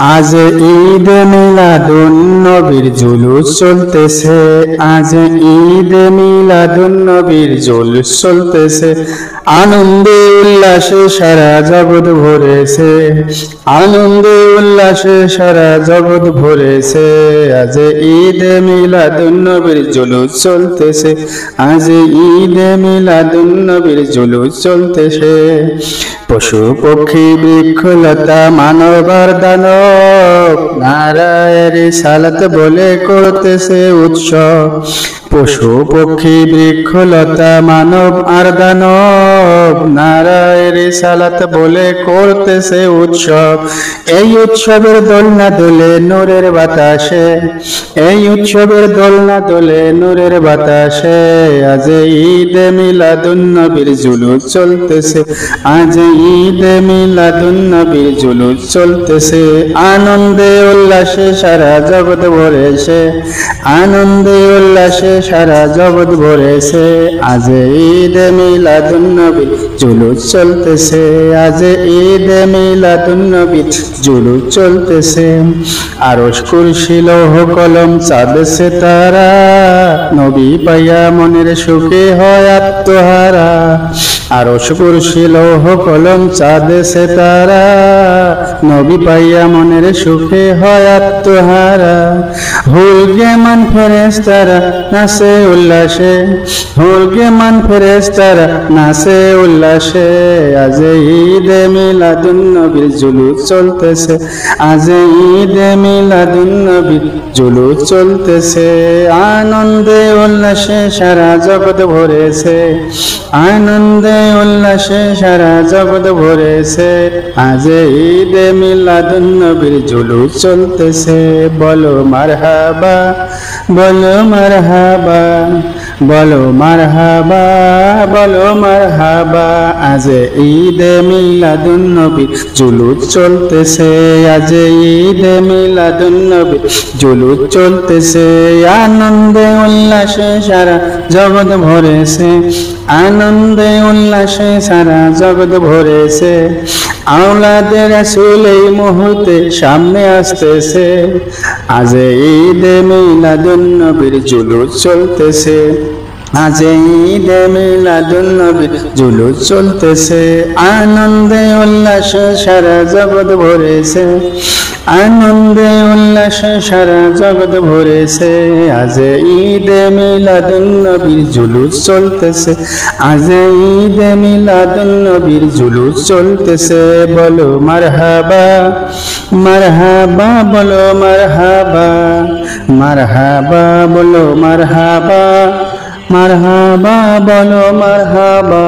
আজ ঈদ মিলাদুন নবীর জুলুস চলতেছে, আজ ঈদ মিলাদুন নবীর জুলুস চলতেছে। আনন্দে উল্লাসে সারা জগৎ ভরেছে, আনন্দে উল্লাসে সারা জগৎ ভরেছে। আজ ঈদ মিলাদুন নবীর জুলুস চলতেছে, আজ ঈদ মিলাদুন নবীর জুলুস চলতেছে। পশু পক্ষী বৃক্ষলতা মানবার দানব নারায়ের সালাত বলে করতেছে উৎসব। পশু পক্ষী বৃক্ষলতা মানব আর দানব নারায়ের সালাত বলে করতেছে উৎসব। এই উৎসবের দোলনা দোলে নূরের বাতাসে, এই উৎসবের দোলনা দোলে নূরের বাতাসে। আজ ঈদ মিলাদুন নবীর জুলুস চলতেছে, আজ ঈদ মিলাদুন নবীর জুলুস চলতেছে। আনন্দে উল্লাসে সারা জগৎ ভরেছে, আনন্দে উল্লাসে সারা জগৎ ভরেছে। আজ ঈদ মিলাদুন নবীর জুলুস চলতেছে, আজ ঈদ মিলাদুন নবীর জুলুস চলতেছে। আরশ কুরসি লৌহ কলম চাঁদ সিতারা নবী পাইয়া মনের সুখে হয় আত্মহারা। আরশ কুরসি লৌহ কলম চাঁদ সিতারা নবী পাইয়া মনের সুখে হয় আত্মহারা। হুলগে মান ফেরেশতারা নাচে উল্লাসে, হুলগে মান ফেরেশতারা নাচে উল্লাসে। আজ ঈদ মিলাদুন নবীর জুলুস চলতেছে, আজ ঈদ মিলাদুন নবীর জুলুস চলতেছে। আনন্দে উল্লাসে সারা জগৎ ভরেছে, আনন্দে উল্লাসে সারা জগৎ ভরেছে। আজ ঈদ মিলাদুন নবীর জুলুস চলতেছে। বলো মারহাবা, বলো মারহাবা, বলো মারহাবা, বলো মারহাবা। আজ ঈদ মিলাদুন নবীর জুলুস চলতেছে, আজ ঈদ মিলাদুন নবীর জুলুস চলতেছে। আনন্দে উল্লাসে সারা জগৎ ভরেছে, আনন্দে উল্লাসে সারা জগৎ ভরেছে। আওলাদে রাসূল এই মুহূর্তে সামনে আসতেছে, আজ ঈদ মিলাদুন নবীর জুলুস চলতেছে, আজ ঈদ মিলাদুন নবীর জুলুস চলতেছে। আনন্দে উল্লাসে সারা জগৎ ভরেছে, আনন্দে উল্লাসে সারা জগৎ ভরেছে। আজ ঈদ মিলাদুন নবীর জুলুস চলতেছে, আজ ঈদ মিলাদুন নবীর জুলুস চলতেছে। বলো মারহাবা, মারহাবা, বলো মারহাবা, মারহাবা, বলো মারহাবা, মারহাবা, বলো মারহাবা।